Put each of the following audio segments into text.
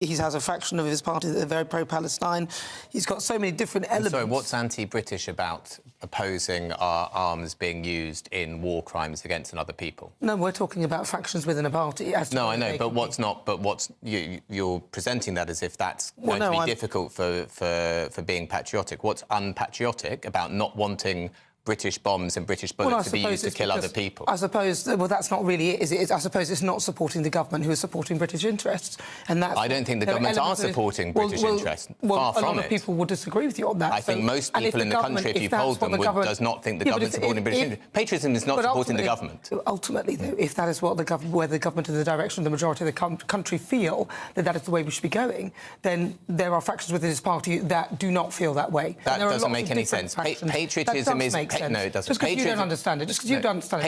He has a faction of his party that are very pro-Palestine. He's got so many different elements. Sorry, what's anti-British about opposing our arms being used in war crimes against another people? No, we're talking about factions within a party. No, I know, but what's not? But you're presenting that as if that's going to be difficult for being patriotic. What's unpatriotic about not wanting British bombs and British bullets to be used to kill other people? I suppose, well, that's not really it, is it? I suppose it's not supporting the government who is supporting British interests. And that's... I don't think the government are supporting British interests. Far from it. A lot of people will disagree with you on that. I think most people in the country, if you polled them, does not think the government supporting British interests. Patriotism is not supporting the government. Ultimately, though, if that is what where the government and the direction of the majority of the country feel that is the way we should be going, then there are factions within this party that do not feel that way. That doesn't make any sense. Patriotism is... No, it doesn't. Just because you don't understand it. Just because you don't understand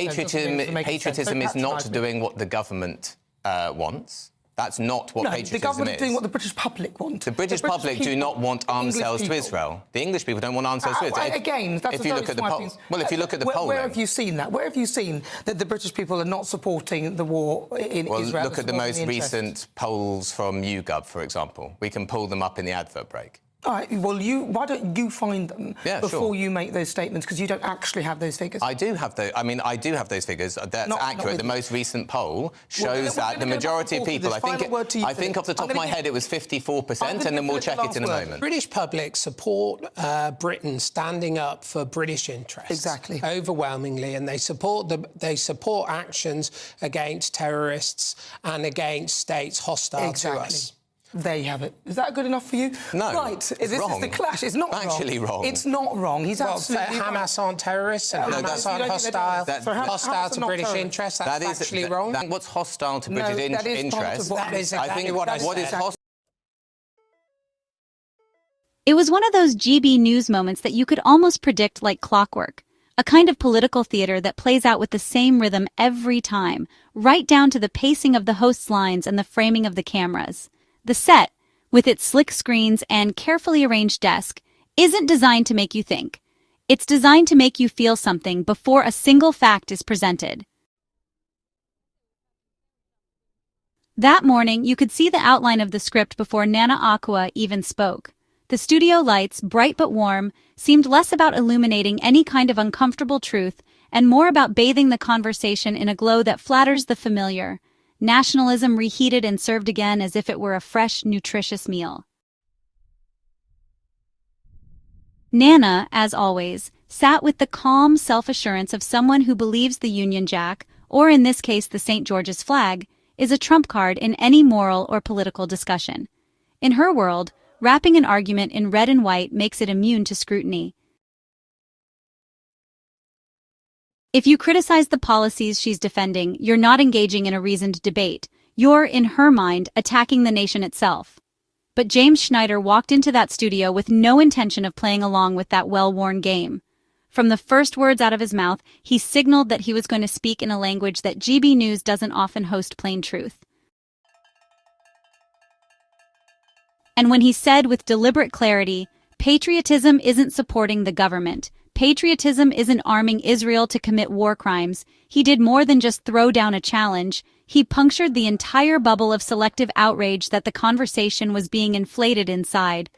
it. Patriotism is not doing what the government wants. That's not what patriotism is. The government is doing what the British public want. The British public do not want arms sales to Israel. The English people don't want arms sales to Israel. Again, that's if you look at the polls. Well, if you look at the polling. Where have you seen that? Where have you seen that the British people are not supporting the war in Israel? Well, look at the most recent polls from YouGov, for example. We can pull them up in the advert break. All right, well, why don't you find them before you make those statements? Because you don't actually have those figures. I do have those. I mean, I do have those figures. That's accurate. The most recent poll shows that the majority of people, I think off the top of my head, it was 54%, and then we'll check it in a moment. British public support Britain standing up for British interests. Exactly. Overwhelmingly, and they support actions against terrorists and against states hostile to us. There you have it. Is that good enough for you? No. Right. This is the clash. It's not actually wrong. It's not wrong. He's absolutely Hamas aren't terrorists and Hamas aren't hostile to British interests. That's actually wrong. What's hostile to British interests? That is exactly what I said. It was one of those GB News moments that you could almost predict like clockwork. A kind of political theater that plays out with the same rhythm every time, right down to the pacing of the host's lines and the framing of the cameras. The set, with its slick screens and carefully arranged desk, isn't designed to make you think. It's designed to make you feel something before a single fact is presented. That morning, you could see the outline of the script before Nana Akua even spoke. The studio lights, bright but warm, seemed less about illuminating any kind of uncomfortable truth and more about bathing the conversation in a glow that flatters the familiar. Nationalism reheated and served again as if it were a fresh, nutritious meal. Nana, as always, sat with the calm self-assurance of someone who believes the Union Jack, or in this case the St. George's flag, is a trump card in any moral or political discussion. In her world, wrapping an argument in red and white makes it immune to scrutiny. If you criticize the policies she's defending, you're not engaging in a reasoned debate. You're, in her mind, attacking the nation itself. But James Schneider walked into that studio with no intention of playing along with that well-worn game. From the first words out of his mouth, he signaled that he was going to speak in a language that GB News doesn't often host plain truth. And when he said with deliberate clarity, patriotism isn't supporting the government, patriotism isn't arming Israel to commit war crimes, he did more than just throw down a challenge. He punctured the entire bubble of selective outrage that the conversation was being inflated inside.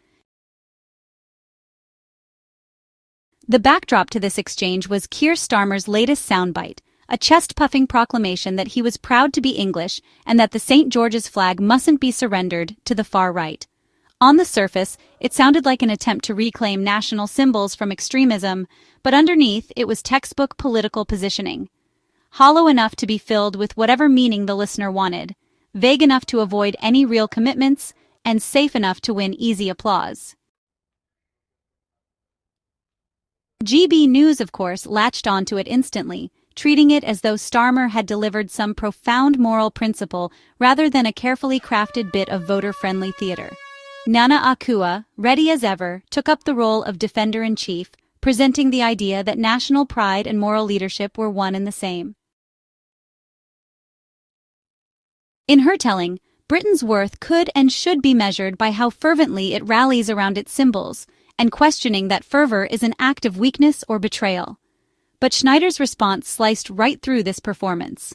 The backdrop to this exchange was Keir Starmer's latest soundbite, a chest-puffing proclamation that he was proud to be English and that the St. George's flag mustn't be surrendered to the far right. On the surface, it sounded like an attempt to reclaim national symbols from extremism, but underneath it was textbook political positioning. Hollow enough to be filled with whatever meaning the listener wanted, vague enough to avoid any real commitments, and safe enough to win easy applause. GB News, of course, latched onto it instantly, treating it as though Starmer had delivered some profound moral principle rather than a carefully crafted bit of voter-friendly theater. Nana Akua, ready as ever, took up the role of defender-in-chief, presenting the idea that national pride and moral leadership were one and the same. In her telling, Britain's worth could and should be measured by how fervently it rallies around its symbols, and questioning that fervor is an act of weakness or betrayal. But Schneider's response sliced right through this performance.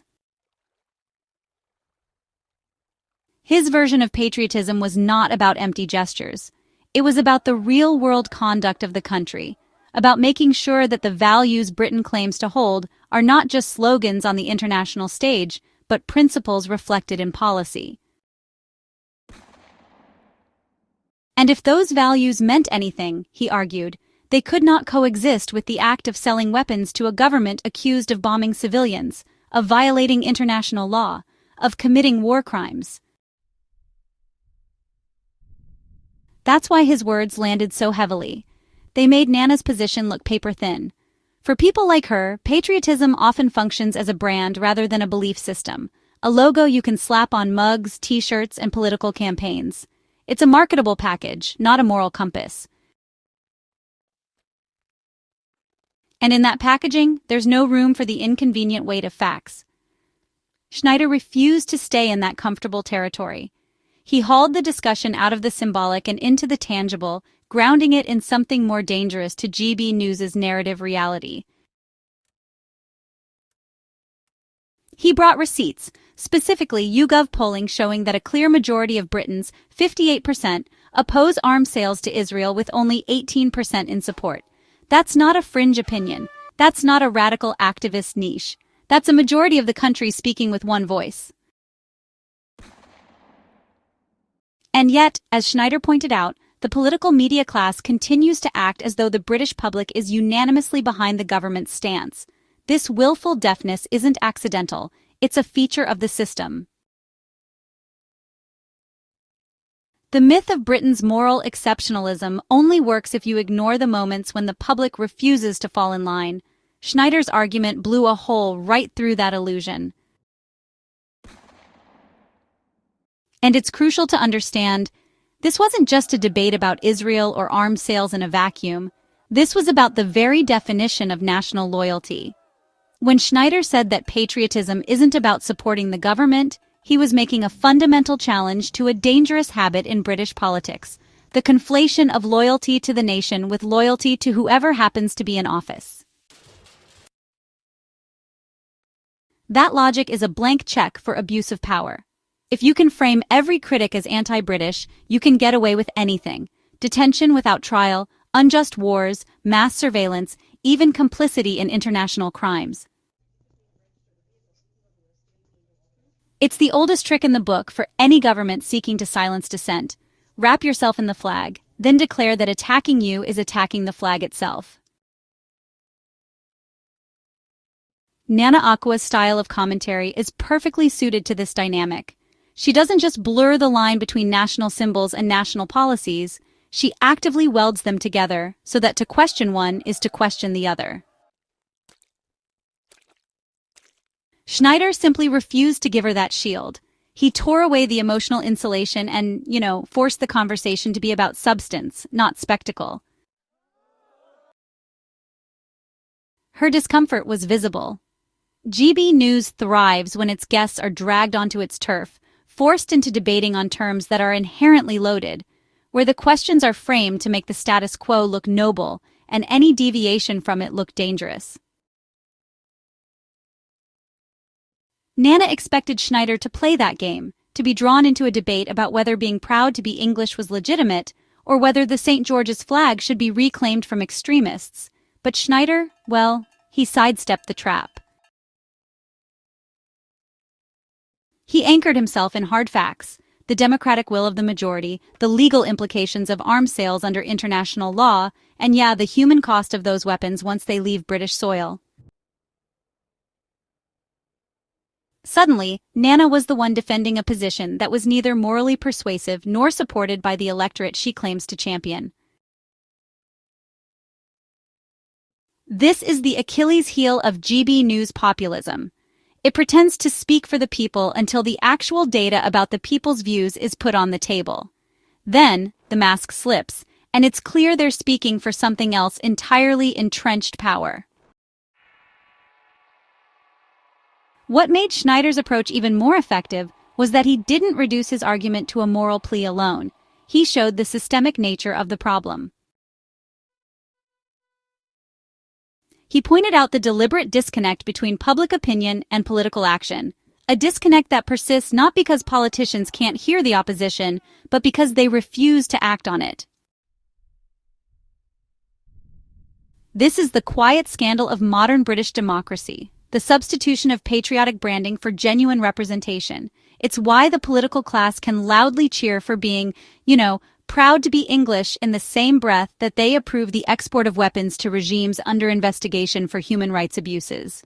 His version of patriotism was not about empty gestures. It was about the real-world conduct of the country, about making sure that the values Britain claims to hold are not just slogans on the international stage, but principles reflected in policy. And if those values meant anything, he argued, they could not coexist with the act of selling weapons to a government accused of bombing civilians, of violating international law, of committing war crimes. That's why his words landed so heavily. They made Nana's position look paper-thin. For people like her, patriotism often functions as a brand rather than a belief system, a logo you can slap on mugs, t-shirts, and political campaigns. It's a marketable package, not a moral compass. And in that packaging, there's no room for the inconvenient weight of facts. Schneider refused to stay in that comfortable territory. He hauled the discussion out of the symbolic and into the tangible, grounding it in something more dangerous to GB News's narrative reality. He brought receipts, specifically YouGov polling showing that a clear majority of Britons, 58%, oppose arms sales to Israel with only 18% in support. That's not a fringe opinion. That's not a radical activist niche. That's a majority of the country speaking with one voice. And yet, as Schneider pointed out, the political media class continues to act as though the British public is unanimously behind the government's stance. This willful deafness isn't accidental. It's a feature of the system. The myth of Britain's moral exceptionalism only works if you ignore the moments when the public refuses to fall in line. Schneider's argument blew a hole right through that illusion. And it's crucial to understand, this wasn't just a debate about Israel or arms sales in a vacuum. This was about the very definition of national loyalty. When Schneider said that patriotism isn't about supporting the government, he was making a fundamental challenge to a dangerous habit in British politics, the conflation of loyalty to the nation with loyalty to whoever happens to be in office. That logic is a blank check for abuse of power. If you can frame every critic as anti-British, you can get away with anything. Detention without trial, unjust wars, mass surveillance, even complicity in international crimes. It's the oldest trick in the book for any government seeking to silence dissent. Wrap yourself in the flag, then declare that attacking you is attacking the flag itself. Nana Akua's style of commentary is perfectly suited to this dynamic. She doesn't just blur the line between national symbols and national policies, she actively welds them together so that to question one is to question the other. Schneider simply refused to give her that shield. He tore away the emotional insulation and, forced the conversation to be about substance, not spectacle. Her discomfort was visible. GB News thrives when its guests are dragged onto its turf, forced into debating on terms that are inherently loaded, where the questions are framed to make the status quo look noble and any deviation from it look dangerous. Nana expected Schneider to play that game, to be drawn into a debate about whether being proud to be English was legitimate, or whether the St. George's flag should be reclaimed from extremists. But Schneider, well, he sidestepped the trap. He anchored himself in hard facts, the democratic will of the majority, the legal implications of arms sales under international law, and the human cost of those weapons once they leave British soil. Suddenly, Nana was the one defending a position that was neither morally persuasive nor supported by the electorate she claims to champion. This is the Achilles heel of GB News populism. It pretends to speak for the people until the actual data about the people's views is put on the table. Then, the mask slips, and it's clear they're speaking for something else entirely entrenched power. What made Schneider's approach even more effective was that he didn't reduce his argument to a moral plea alone. He showed the systemic nature of the problem. He pointed out the deliberate disconnect between public opinion and political action, A disconnect that persists not because politicians can't hear the opposition, but because they refuse to act on it. This is the quiet scandal of modern British democracy, the substitution of patriotic branding for genuine representation. It's why the political class can loudly cheer for being, proud to be English in the same breath that they approve the export of weapons to regimes under investigation for human rights abuses.